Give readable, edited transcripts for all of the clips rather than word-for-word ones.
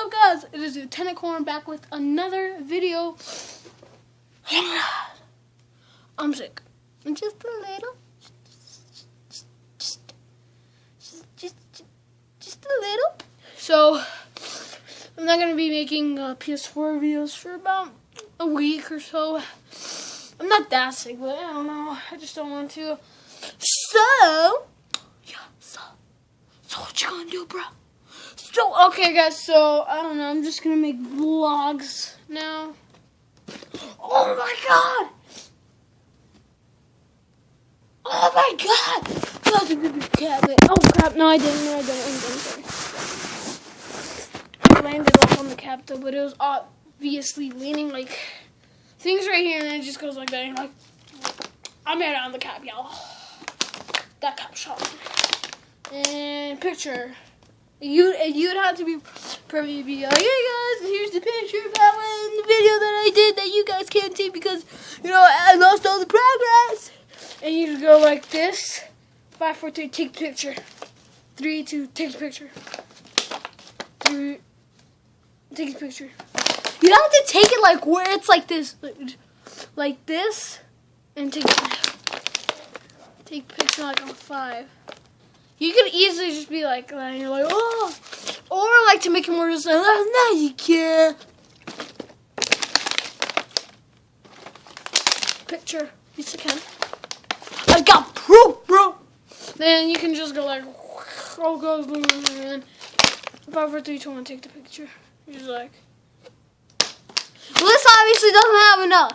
up, guys? It is Lt.Corn back with another video. I'm sick. Just a little. Just a little. So, I'm not going to be making PS4 videos for about a week or so. I'm not that sick, but I don't know. I just don't want to. So, yeah, so what you gonna do, bro? So, okay, guys, so, I don't know. I'm just going to make vlogs now. Oh, my God. Oh, my God. That was a good cabinet. Oh, crap. No, I didn't. I'm sorry. I landed off on the cap, though, but it was obviously leaning, like, things right here, and then it just goes like that. And, like, I made it on the cap, y'all. That cap shot. And picture. You'd have to be probably be like, hey guys, here's the picture of that one in the video that I did that you guys can't see because, you know, I lost all the progress. And you go like this. 5, 4, 3, take the picture. 3, 2, take the picture. 3, take the picture. You have to take it like where it's like this. Like this. And take the picture like on 5. You could easily just be like, and you're like, oh, or like to make it more just like, oh, no, you can't. Picture, yes, you can. I got proof, bro. Then you can just go like, oh, goes, and 5, 4, 3, 2, 1, take the picture. You're just like, well, this obviously doesn't have enough,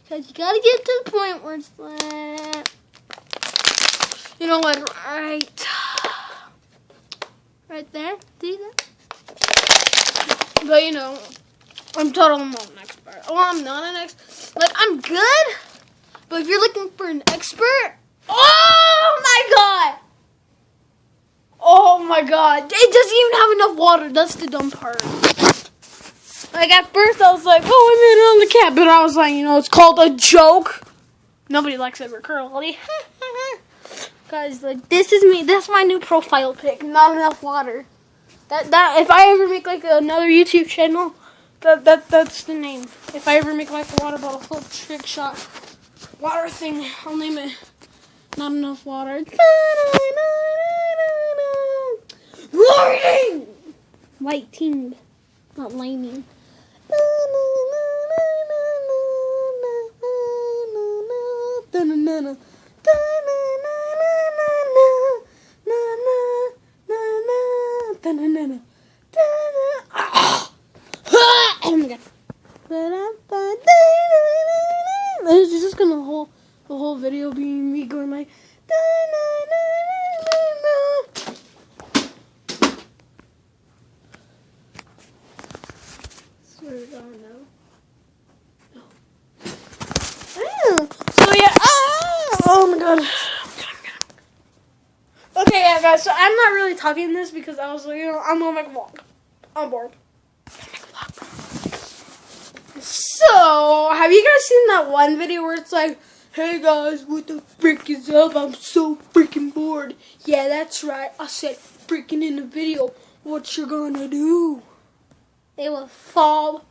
because you gotta get to the point where it's like, you know, like right there. See that? But you know, I'm totally not an expert. Oh, I'm not an expert. Like, I'm good, but if you're looking for an expert, oh my god, it doesn't even have enough water. That's the dumb part. Like, at first I was like, oh, I made it on the cap, but I was like, you know, it's called a joke. Nobody likes it currently. Guys, like, this is me. That's my new profile pic. Not enough water. That if I ever make like another YouTube channel, that's the name. If I ever make like a water bottle flip trick shot water thing, I'll name it Not Enough Water. Lightning, lighting, not lightning. Oh my god. This is just gonna the whole video be me going like swear to God, no. So yeah, oh my god. Okay, yeah, guys, so I'm not really talking this because I was like, you know, I'm gonna make a vlog. I'm bored. So, have you guys seen that one video where it's like, hey guys, what the frick is up? I'm so freaking bored. Yeah, that's right. I said freaking in the video. What you gonna do? It was so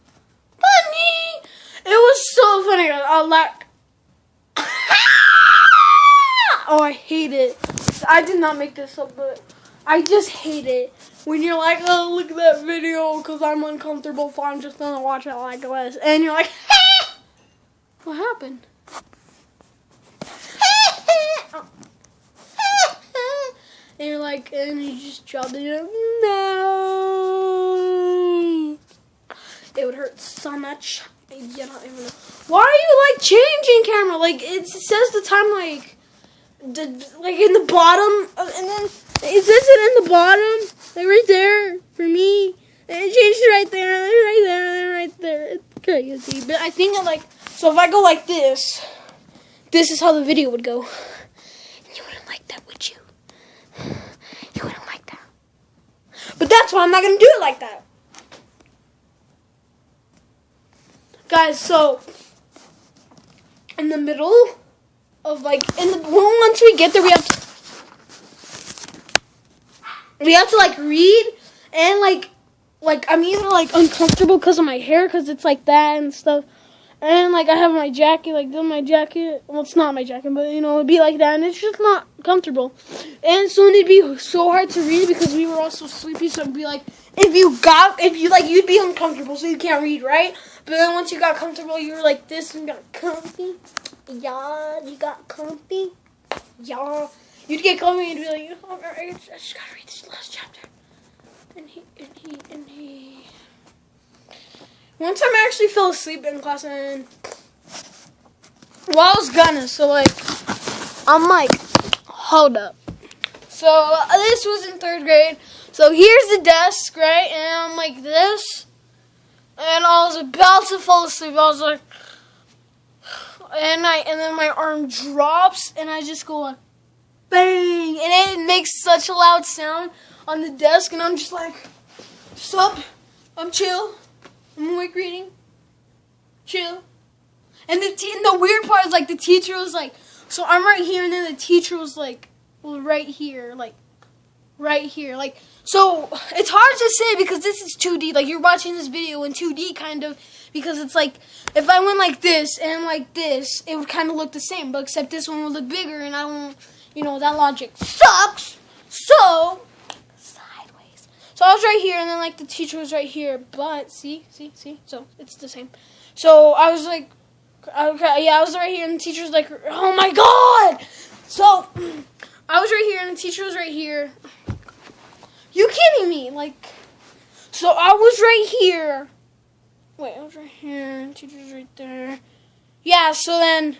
funny. It was so funny. I like. Oh, I hate it. I did not make this up, but I just hate it. When you're like, oh, look at that video because I'm uncomfortable, so I'm just going to watch it like this. And you're like, what happened? And you're like, and you just drop it. No. It would hurt so much. You don't even know. Why are you like changing camera? Like, it says the time like in the bottom, and then it says it in the bottom, like right there for me. And it changed it right there, right there, right there. It's crazy, but I think like, so if I go like this is how the video would go. You wouldn't like that, would you? You wouldn't like that. But that's why I'm not gonna do it like that, guys. So in the middle of like once we get there, we have to like read and like like, I'm either, like, uncomfortable because of my hair, because it's like that and stuff. And, like, I have my jacket, like, this is my jacket. Well, it's not my jacket, but, you know, it'd be like that. And it's just not comfortable. And so it'd be so hard to read because we were all so sleepy. So it'd be like, you'd be uncomfortable, so you can't read, right? But then once you got comfortable, you were like this and got comfy. Yeah, you got comfy. Yeah. You'd get comfy and you'd be like, oh, I just gotta read this last chapter. And he. One time I actually fell asleep in class and, well, I was gonna, so, like, I'm like, hold up. So, this was in 3rd grade. So, here's the desk, right? And I'm like this. And I was about to fall asleep. I was like, and then my arm drops, and I just go like, bang. And it makes such a loud sound on the desk, and I'm just like, stop. I'm chill. I'm awake reading. Chill. And the weird part is, like, the teacher was like, so I'm right here, and then the teacher was like, well, right here, like, right here. Like, so it's hard to say because this is 2D. Like, you're watching this video in 2D, kind of, because it's like, if I went like this and like this, it would kind of look the same, but except this one would look bigger, and I don't, you know, that logic sucks. So, sideways. So I was right here, and then, like, the teacher was right here, but, see, so it's the same. So I was like, okay, yeah, I was right here, and the teacher was like, oh my god! So, I was right here, and the teacher was right here. You kidding me? Like, so I was right here. Wait, I was right here, and the teacher was right there. Yeah, so then,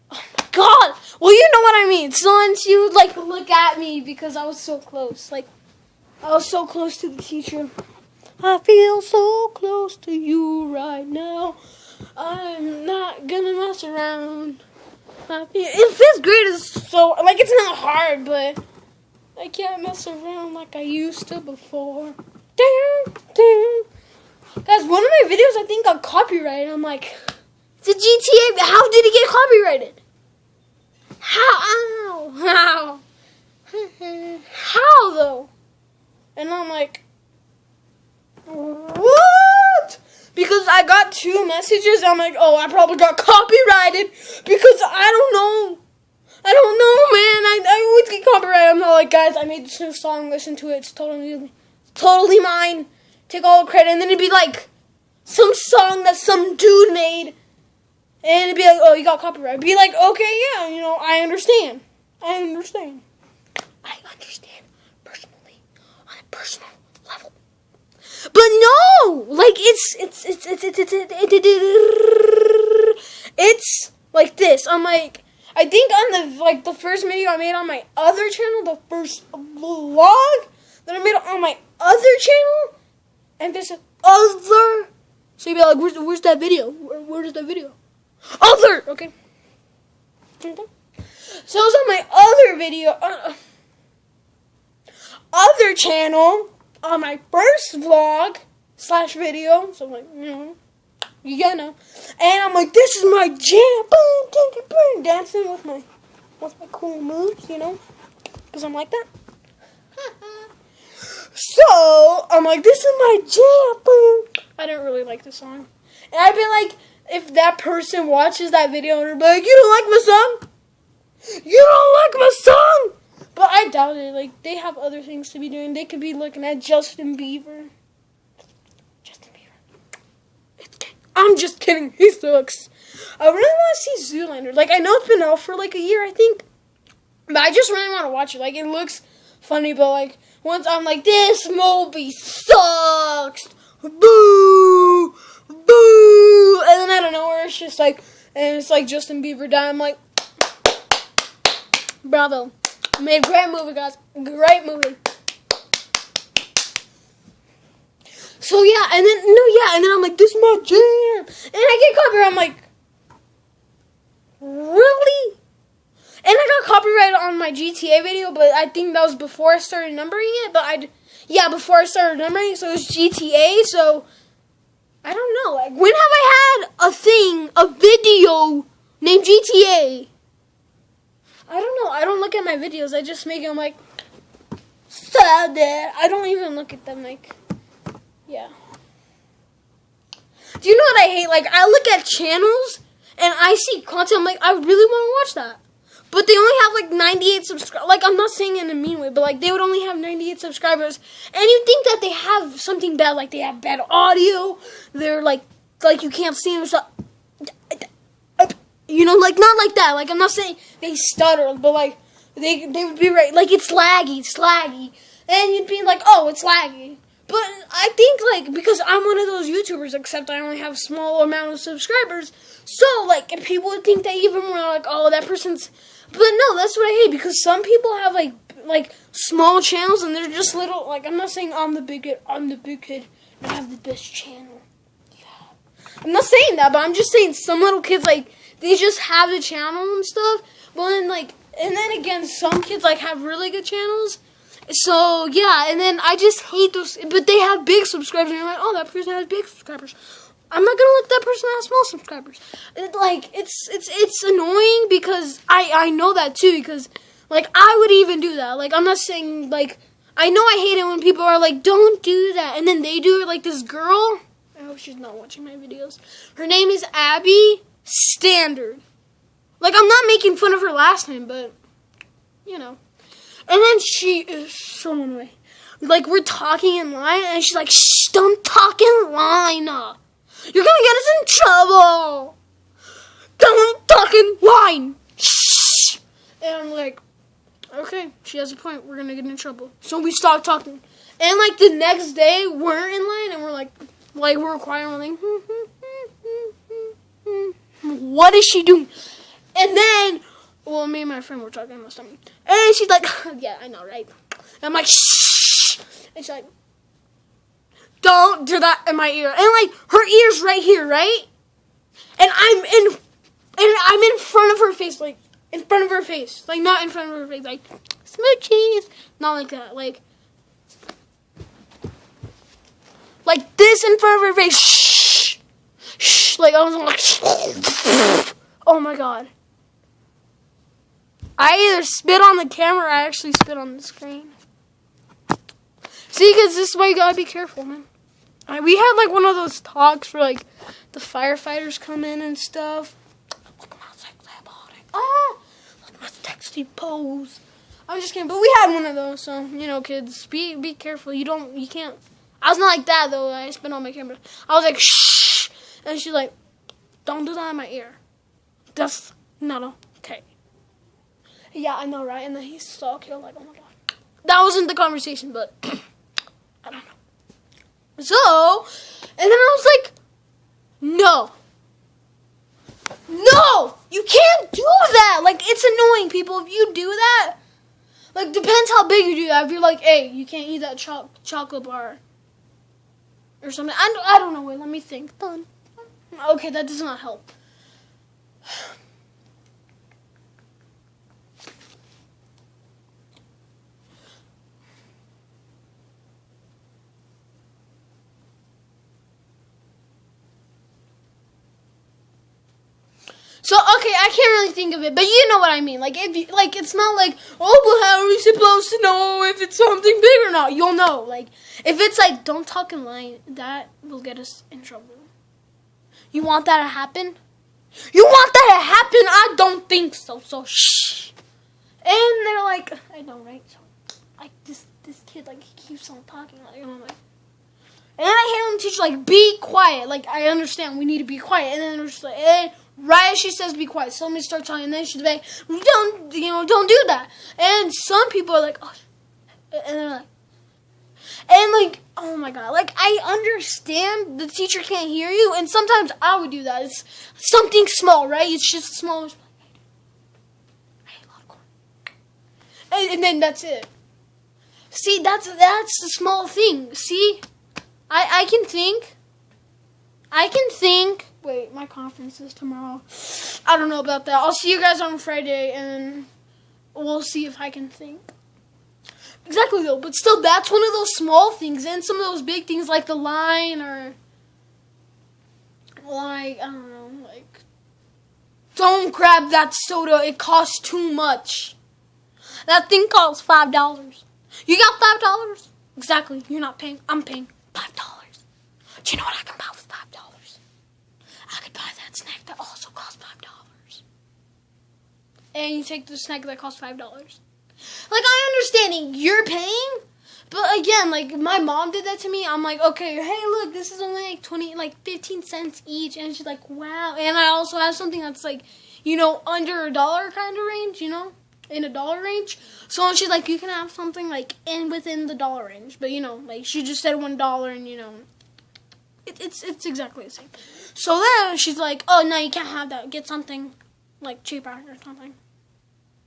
oh my god! Well, you know what I mean. So then she would, like, look at me because I was so close. Like, I was so close to the teacher. I feel so close to you right now. I'm not gonna mess around. In 5th grade is so, like, it's not hard, but I can't mess around like I used to before. Guys, one of my videos I think got copyrighted. I'm like, it's a GTA. How did it get copyrighted? How? How though? And I'm like, what? Because I got 2 messages. I'm like, oh, I probably got copyrighted because I don't know. I don't know, man. I always get copyrighted. I'm not like, guys, I made this new song. Listen to it. It's totally mine. Take all the credit. And then it'd be like some song that some dude made. And it'd be like, oh, you got copyrighted. I'd be like, okay, yeah, you know, I understand. Personally, on a personal level. But no, like, it's like this. I'm like, I think on the first video I made on my other channel, the first vlog that I made on my other channel, and this other, so you'd be like, where's that video? Where is that video? Other, okay. So it was on my other video, other channel, on my first vlog / video. So I'm like, you know, you gotta know. And I'm like, this is my jam, boom, boom, dancing with my cool moves, you know, because I'm like that. So I'm like, this is my jam, boom. I didn't really like the song, and I'd be like, if that person watches that video and they're like, you don't like my song? You don't like my song? But I doubt it. Like, they have other things to be doing. They could be looking at Justin Bieber. I'm just kidding. He sucks. I really want to see Zoolander. Like, I know it's been out for like a year, I think. But I just really want to watch it. Like, it looks funny, but like, once I'm like, this movie sucks. Boo! Boo! And then out of nowhere, it's just like, and it's like Justin Bieber died. I'm like, bravo. Made a great movie, guys. Great movie. So yeah, and then I'm like, this is my jam. And I get copyright. I'm like, really? And I got copyrighted on my GTA video, but I think that was before I started numbering it. But before I started numbering it, so it was GTA. So I don't know. Like, when have I had a video named GTA? I don't know. I don't look at my videos. I just make them like, so that I don't even look at them like. Yeah. Do you know what I hate? Like, I look at channels, and I see content, I'm like, I really want to watch that. But they only have, like, 98 subscribers. Like, I'm not saying it in a mean way, but, like, they would only have 98 subscribers. And you think that they have something bad, like, they have bad audio. They're, like you can't see them. You know, like, not like that. Like, I'm not saying they stutter, but, like, they would be right. Like, it's laggy. And you'd be like, oh, it's laggy. But I think, like, because I'm one of those YouTubers, except I only have a small amount of subscribers, so, like, people would think that even more, like, oh, that person's... But no, that's what I hate, because some people have, like small channels, and they're just little, like, I'm not saying I'm the big kid, and I have the best channel. Yeah. I'm not saying that, but I'm just saying some little kids, like, they just have the channel and stuff, but then, like, and then again, some kids, like, have really good channels. So, yeah, and then I just hate those, but they have big subscribers, and you're like, oh, that person has big subscribers. I'm not gonna let that person have small subscribers. It's annoying because I know that too, because, like, I would even do that. Like, I'm not saying, like, I know I hate it when people are like, don't do that, and then they do it, like, this girl, I hope she's not watching my videos. Her name is Abby Standard. Like, I'm not making fun of her last name, but, you know. And then she is so annoying. Like, we're talking in line, and she's like, shh, don't talk in line. You're gonna get us in trouble. Don't talk in line. Shh. And I'm like, okay, she has a point. We're gonna get in trouble. So we stop talking. And, like, the next day, we're in line, and we're like we're quiet, and we're like, what is she doing? And then, well, me and my friend were talking about something. And she's like, yeah, I know, right? And I'm like, shh. And she's like, don't do that in my ear. And, like, her ear's right here, right? And I'm in front of her face, like, in front of her face. Like, not in front of her face, like, smoochies. Not like that, like this in front of her face. Shh. Shh. Like, I was like, oh my god. I either spit on the camera or I actually spit on the screen. See, because this is why you gotta be careful, man. We had, like, one of those talks where, like, the firefighters come in and stuff. Look at my sexy body. Oh, look at my sexy pose. I'm just kidding, but we had one of those, so, you know, kids, be careful. You can't. I was not like that, though. I spit on my camera. I was like, shh. And she's like, don't do that in my ear. That's not okay. Yeah, I know, right? And then he's so cute, like, oh my god. That wasn't the conversation, but I don't know. So, and then I was like, no, you can't do that. Like, it's annoying, people. If you do that, like, depends how big you do that. If you're like, hey, you can't eat that chocolate bar or something. I don't know. Wait, let me think. Done. Okay, that does not help. So, okay, I can't really think of it, but you know what I mean. Like, if you, like, it's not like, oh, well, how are we supposed to know if it's something big or not? You'll know. Like, if it's like, don't talk in line, that will get us in trouble. You want that to happen? You want that to happen? I don't think so. So, shh. And they're like, I know, right? So, like, this kid, like, he keeps on talking. Like, I'm like, and then I hear him teach, like, be quiet. Like, I understand we need to be quiet. And then they're just like, right as she says be quiet, somebody starts talking, and then she's like, don't do that. And some people are like, oh, and they're like, and like, oh my god, like, I understand the teacher can't hear you, and sometimes I would do that. It's something small, right? It's just small. I hate Lt.Corn. And then that's it. See, that's the small thing. See, I can think. Wait, my conference is tomorrow. I don't know about that. I'll see you guys on Friday, and we'll see if I can think. Exactly, though. But still, that's one of those small things. And some of those big things, like the line, or, like, I don't know, like, don't grab that soda. It costs too much. That thing costs $5. You got $5? Exactly. You're not paying. I'm paying $5. Do you know what I can buy with $5? I could buy that snack that also costs $5. And you take the snack that costs $5. Like, I'm understanding you're paying, but again, like, my mom did that to me. I'm like, okay, hey, look, this is only like 15 cents each. And she's like, wow. And I also have something that's like, you know, under $1 kind of range, you know, in $1 range. So she's like, you can have something like within the $1 range. But, you know, like, she just said $1 and, you know, it's exactly the same. So then she's like, oh, no, you can't have that. Get something like cheaper or something.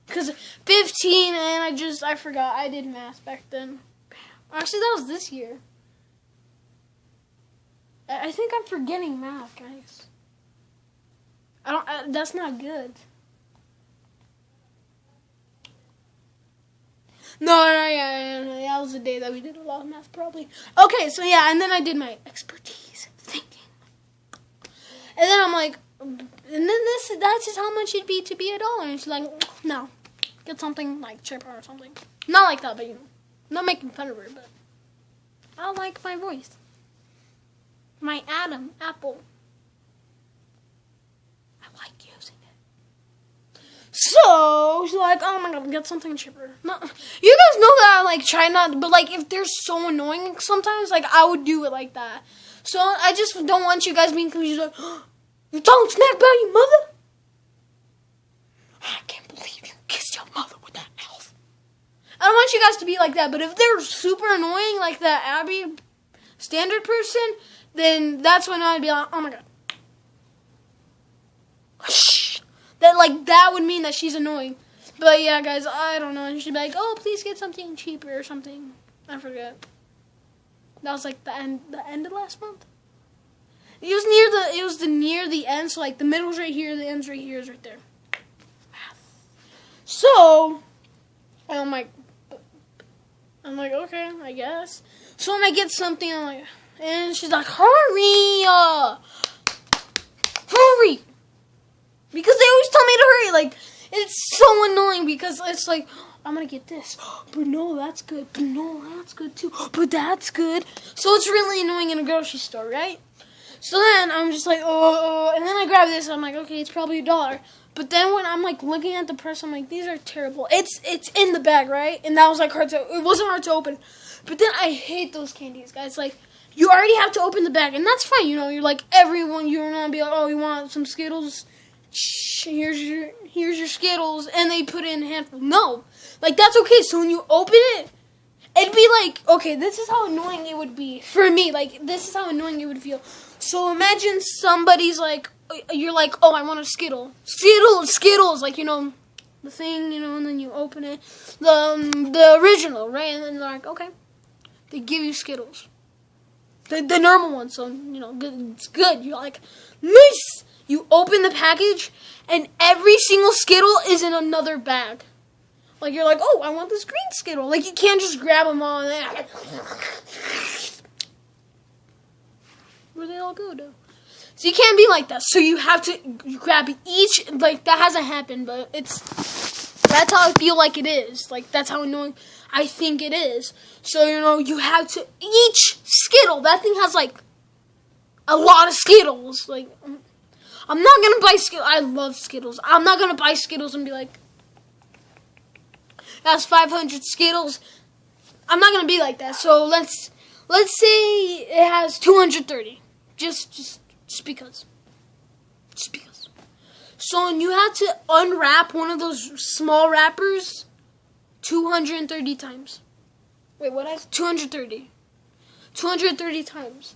Because 15, and I forgot. I did math back then. Actually, that was this year. I think I'm forgetting math, guys. That's not good. No, yeah, that was the day that we did a lot of math, probably. Okay, so yeah, and then I did my expertise thinking. And then I'm like, and then that's just how much it'd be to be $1. And she's like, no, get something like cheaper or something. Not like that, but you know, I'm not making fun of her, but I like my voice. My Apple. I like using it. So she's like, oh my god, get something cheaper. No, you guys know that I like try not, but like if they're so annoying sometimes, like I would do it like that. So I just don't want you guys being confused. Like, oh, you don't snack by your mother? I can't believe you kissed your mother with that mouth. I don't want you guys to be like that, but if they're super annoying, like that Abby standard person, then that's when I'd be like, oh my god. Shh. That would mean that she's annoying. But yeah, guys, I don't know. And she'd be like, oh, please get something cheaper or something. I forget. That was like the end of last month. It was near the end, so like the middle's right here, the end's right here, is right there. So I'm like, okay, I guess. So when I get something, I'm like, and she's like, hurry! Because they always tell me to hurry. Like, it's so annoying because it's like, I'm going to get this. But no, that's good. But no, that's good too. But that's good. So it's really annoying in a grocery store, right? So then I'm just like, oh. And then I grab this. I'm like, okay, it's probably $1. But then when I'm like looking at the price, I'm like, these are terrible. It's in the bag, right? And that was like it wasn't hard to open. But then I hate those candies, guys. Like, you already have to open the bag. And that's fine, you know. You're like, everyone, you're going to be like, oh, you want some Skittles? Here's your Skittles, and they put it in a handful. No, like that's okay. So when you open it, it'd be like, okay, this is how annoying it would be for me. Like this is how annoying it would feel. So imagine somebody's like, you're like, oh, I want a Skittles, like you know, the thing, you know, and then you open it, the original, right? And then they're like, okay, they give you Skittles, the normal one. So you know, good, it's good. You're like, nice. You open the package, and every single Skittle is in another bag. Like, you're like, oh, I want this green Skittle. Like, you can't just grab them all. And where they all go, though? So you can't be like that. So you have to grab each. Like, that hasn't happened, but that's how I feel like it is. Like, that's how annoying I think it is. So, you know, you have to, each Skittle, that thing has, like, a lot of Skittles. Like, I'm not going to buy Skittles. I love Skittles. I'm not going to buy Skittles and be like, that's 500 Skittles. I'm not going to be like that. So let's say it has 230. Just because. Just because. So you have to unwrap one of those small wrappers 230 times. Wait, what? 230. 230 times.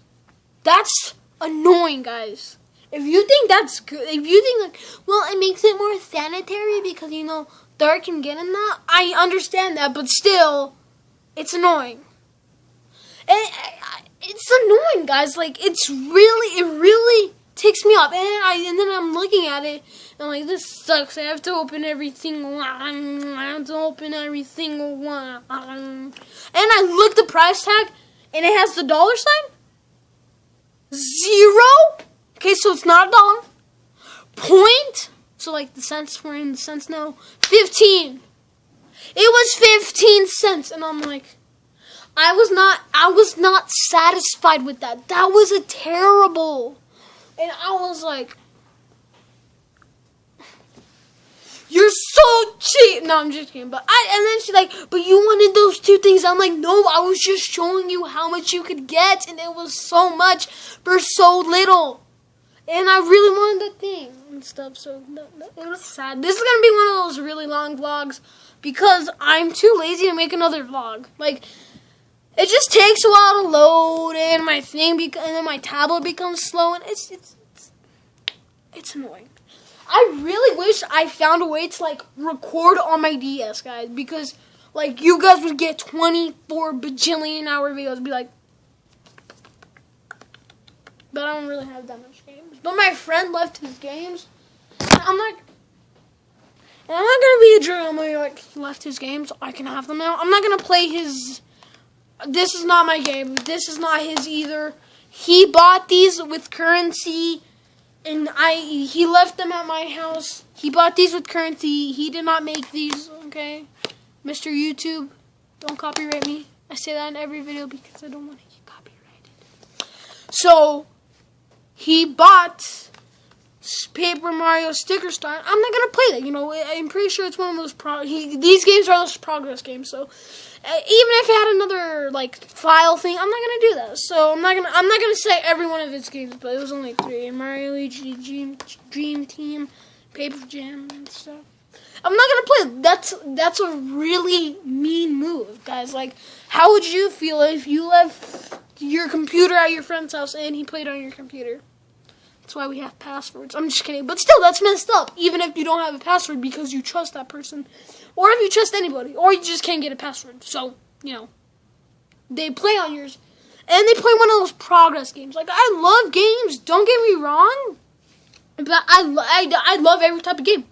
That's annoying, guys. If you think that's good, if you think like, well, it makes it more sanitary because, you know, dirt can get in that, I understand that, but still, it's annoying. It's annoying, guys. Like, it really ticks me off. And then I'm looking at it, and I'm like, this sucks. I have to open every single one. I have to open every single one. And I look the price tag, and it has the $sign. 0. Okay, so it's not $1. Point. So like the cents, we're in the cents now. 15. It was 15 cents, and I'm like, I was not satisfied with that. That was a terrible. And I was like, you're so cheap. No, I'm just kidding. And then she's like, but you wanted those two things. I'm like, no, I was just showing you how much you could get, and it was so much for so little. And I really wanted the thing and stuff, so it was sad. This is going to be one of those really long vlogs because I'm too lazy to make another vlog. Like, it just takes a while to load, and my thing and then my tablet becomes slow, and it's annoying. I really wish I found a way to, like, record on my DS, guys, because, like, you guys would get 24 bajillion hour videos, be like, but I don't really have that much games. But my friend left his games. I'm not gonna be a jerk. I'm like, he left his games. I can have them now. I'm not gonna play his. This is not my game. This is not his either. He bought these with currency, and he left them at my house. He bought these with currency. He did not make these. Okay, Mr. YouTube, don't copyright me. I say that in every video because I don't want to get copyrighted. So. He bought Paper Mario Sticker Star. I'm not gonna play that. You know, I'm pretty sure it's one of those. These games are those progress games. So even if it had another like file thing, I'm not gonna do that. So I'm not gonna say every one of its games, but it was only 3: Mario, Luigi, Dream Team, Paper Jam, and stuff. I'm not gonna play. That's a really mean move, guys. Like, how would you feel if you left your computer at your friend's house and he played on your computer? That's why we have passwords. I'm just kidding. But still, that's messed up. Even if you don't have a password because you trust that person. Or if you trust anybody. Or you just can't get a password. So, you know. They play on yours. And they play one of those progress games. Like, I love games. Don't get me wrong. But I love every type of game.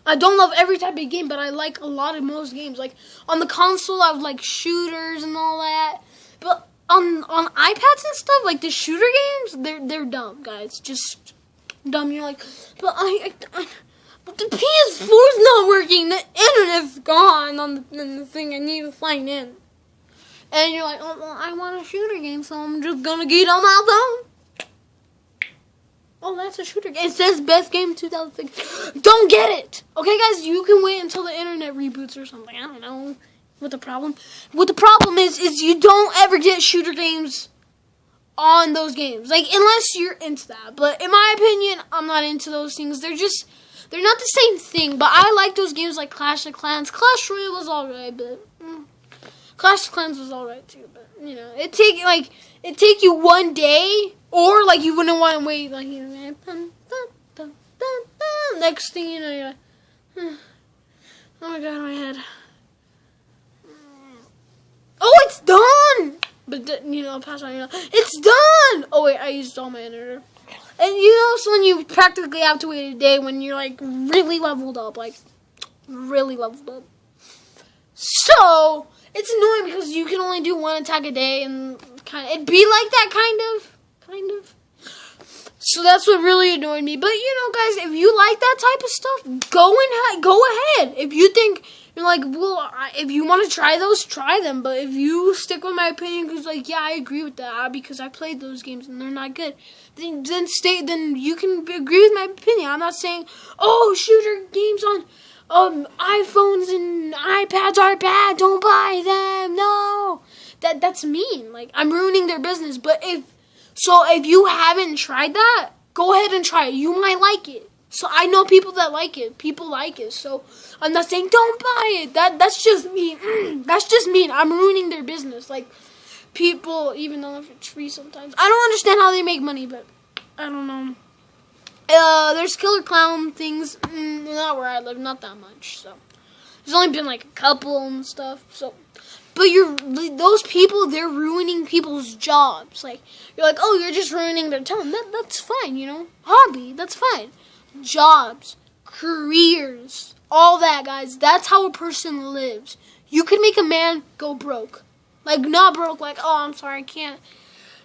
I don't love every type of game, but I like a lot of most games. Like, on the console, I would like shooters and all that. But on iPads and stuff, like the shooter games, they're dumb, guys. Just dumb. You're like, but but the PS4's not working. The internet's gone on the thing. I need to sign in. And you're like, oh, well, I want a shooter game, so I'm just gonna get on my phone. Oh, that's a shooter game. It says best game 2006. Don't get it. Okay, guys, you can wait until the internet reboots or something. I don't know what the problem. What the problem is you don't ever get shooter games on those games. Like, unless you're into that. But in my opinion, I'm not into those things. They're not the same thing. But I like those games like Clash of Clans. Clash Royale was alright, but Clash of Clans was alright too. But you know, it take you one day, or like you wouldn't want to wait. Like, you know, next thing you know, you're like, oh my god, my head. Oh, it's done! But, you know, pass on, you know, it's done! Oh, wait, I used all my internet. And, you know, so when you practically have to wait a day when you're, like, really leveled up. Like, really leveled up. So, it's annoying because you can only do one attack a day and it'd be like that, kind of. So that's what really annoyed me. But, you know, guys, if you like that type of stuff, go ahead. If you think... You're like, well, if you want to try those, try them. But if you stick with my opinion, because, like, yeah, I agree with that, because I played those games and they're not good, then you can agree with my opinion. I'm not saying, oh, shooter games on iPhones and iPads are bad. Don't buy them. No, that's mean. Like, I'm ruining their business. But if you haven't tried that, go ahead and try it. You might like it. So I know people that like it. People like it. So I'm not saying don't buy it. That's just mean. That's just mean. I'm ruining their business. Like, people, even though if it's free sometimes. I don't understand how they make money, but I don't know. There's killer clown things. Not where I live. Not that much. So there's only been like a couple and stuff. So, but those people, they're ruining people's jobs. Like, you're like, oh, you're just ruining their time. That's fine, you know. Hobby. That's fine. Jobs, careers, all that, guys. That's how a person lives. You can make a man go broke. Like, not broke, like, oh, I'm sorry, I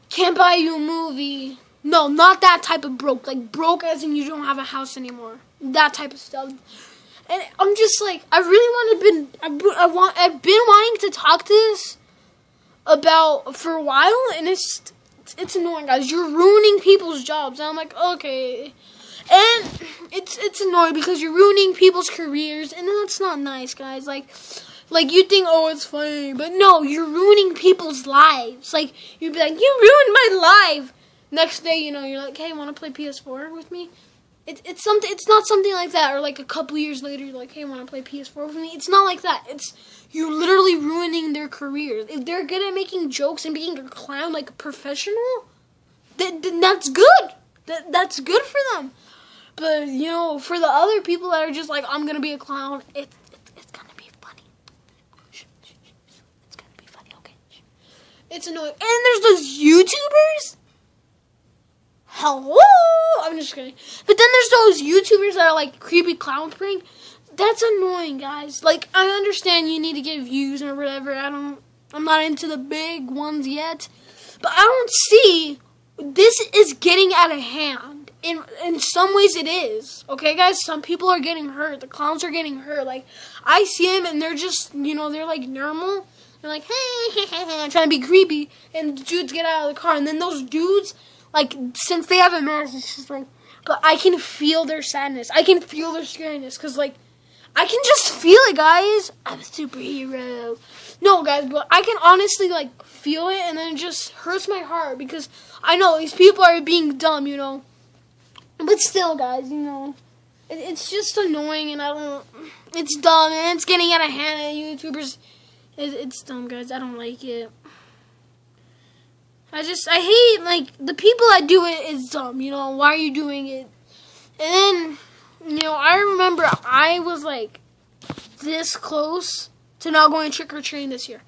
can't buy you a movie. No, not that type of broke. Like, broke as in you don't have a house anymore. That type of stuff. And I'm just like, I really I've been wanting to talk to this about for a while, and it's annoying, guys. You're ruining people's jobs. And I'm like, okay. And it's annoying because you're ruining people's careers, and that's not nice, guys. Like you think, oh, it's funny, but no, you're ruining people's lives. Like, you'd be like, you ruined my life. Next day, you know, you're like, hey, want to play PS4 with me? It's something. It's not something like that. Or like a couple years later, you're like, hey, want to play PS4 with me? It's not like that. It's you're literally ruining their careers. If they're good at making jokes and being a clown like a professional, then that's good. That's good for them. But you know, for the other people that are just like, I'm gonna be a clown, it's gonna be funny. It's gonna be funny. Okay. It's annoying. And there's those YouTubers. Hello? I'm just kidding. But then there's those YouTubers that are like creepy clown prank. That's annoying, guys. Like, I understand you need to get views or whatever. I'm not into the big ones yet. But I don't see this is getting out of hand. In some ways it is. Okay, guys? Some people are getting hurt. The clowns are getting hurt. Like, I see them and they're just, you know, they're like normal. They're like, hey, trying to be creepy. And the dudes get out of the car. And then those dudes, like, since they have a mask, it's just like, but I can feel their sadness. I can feel their scariness. Because, like, I can just feel it, guys. I'm a superhero. No, guys, but I can honestly, like, feel it. And then it just hurts my heart. Because I know these people are being dumb, you know. But still, guys, you know. It's just annoying. And I don't, it's dumb. And it's getting out of hand. And YouTubers, it's dumb, guys. I don't like it. I hate, like, the people that do it is dumb, you know, why are you doing it? And then, you know, I remember I was, like, this close to not going trick-or-treating this year.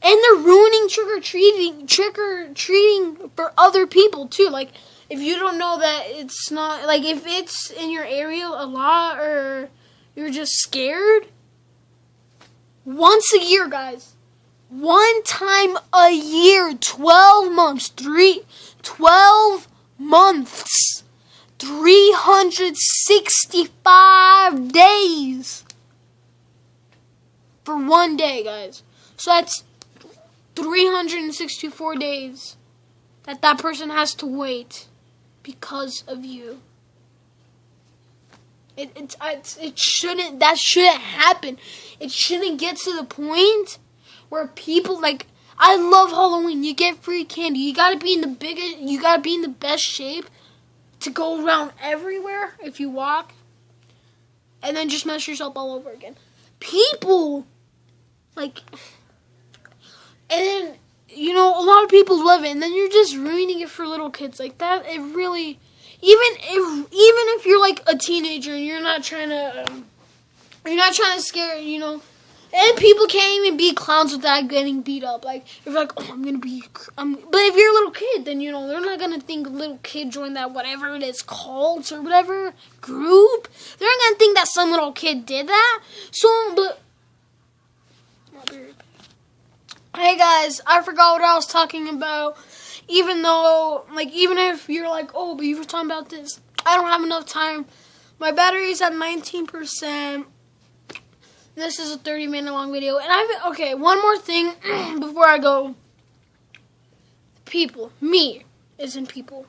And they're ruining trick-or-treating for other people, too. Like, if you don't know that it's not, like, if it's in your area a lot or you're just scared, once a year, guys. One time a year, 12 months, 365 days for one day, guys. So that's 364 days that person has to wait because of you. That shouldn't happen. It shouldn't get to the point where people, like, I love Halloween. You get free candy. You gotta be in the best shape to go around everywhere if you walk, and then just mess yourself all over again. People, like, and then, you know, a lot of people love it, and then you're just ruining it for little kids like that. It really, even if you're like a teenager and you're not trying to scare, you know. And people can't even be clowns without getting beat up. Like, if you're like, oh, but if you're a little kid, then, you know, they're not going to think a little kid joined that whatever it is, cult or whatever group. They're not going to think that some little kid did that. So, but, hey, guys, I forgot what I was talking about. Even if you're like, oh, but you were talking about this. I don't have enough time. My battery's at 19%. This is a 30-minute long video. And okay, one more thing before I go. People. Me isn't people.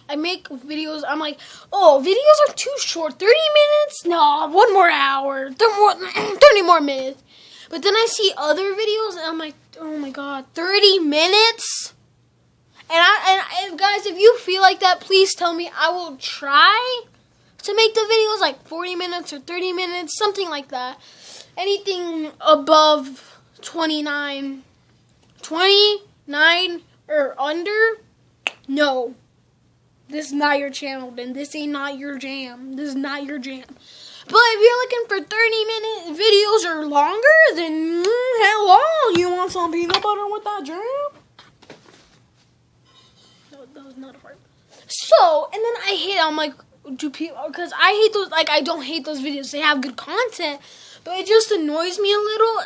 I make videos. I'm like, oh, videos are too short. 30 minutes? No, 1 more hour. 30 more minutes. But then I see other videos, and I'm like, oh, my God, 30 minutes? And guys, if you feel like that, please tell me. I will try to make the videos like 40 minutes or 30 minutes, something like that. Anything above 29 or under, no. This is not your channel, then. This ain't not your jam. This is not your jam. But if you're looking for 30-minute videos or longer, then hello. You want some peanut butter with that jam? No, that was not a fart. So, and then I'm like, do people, because I hate those, like, I don't hate those videos. They have good content. But it just annoys me a little.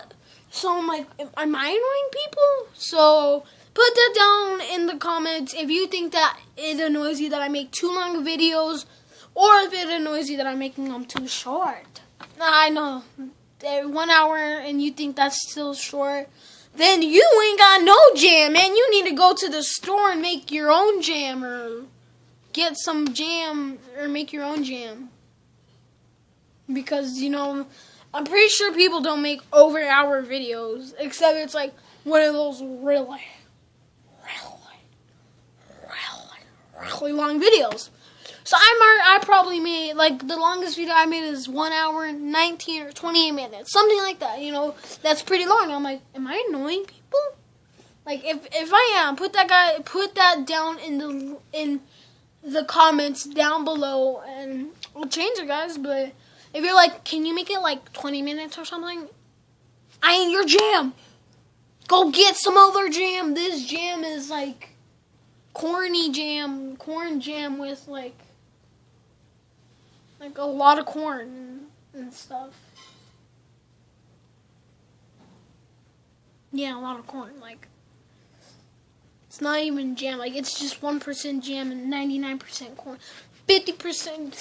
So I'm like, am I annoying people? So put that down in the comments if you think that it annoys you that I make too long videos, or if it annoys you that I'm making them too short. I know, 1 hour and you think that's still short. then you ain't got no jam, man. You need to go to the store and make your own jam, or get some jam, or make your own jam. Because, you know, I'm pretty sure people don't make over-hour videos, except it's like one of those really long videos. So I probably made, like, the longest video I made is 1 hour, 19 or 28 minutes. Something like that, you know. That's pretty long. I'm like, am I annoying people? Like, if I am, put that down in the comments down below, and we'll change it, guys. But if you're like, can you make it, like, 20 minutes or something? I ain't your jam. Go get some other jam. This jam is, like, corn jam with, like a lot of corn and stuff. Yeah, a lot of corn. Like, it's not even jam. Like, it's just 1% jam and 99% corn. 50%,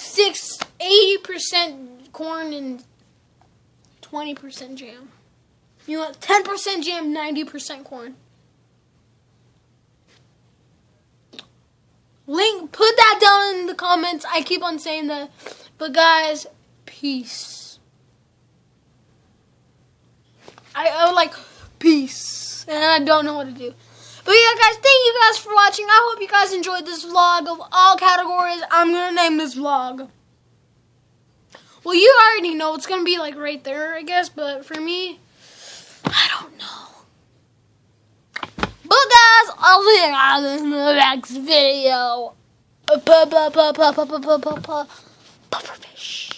80% corn and 20% jam. You want 10% jam, 90% corn. Link, put that down in the comments. I keep on saying that. But guys, peace. I would like peace. And I don't know what to do. But yeah, guys, thank you guys for watching. I hope you guys enjoyed this vlog of all categories. I'm going to name this vlog. Well, you already know. It's going to be like right there, I guess. But for me, I don't know. But guys, I'll see you guys in the next video. Pufferfish.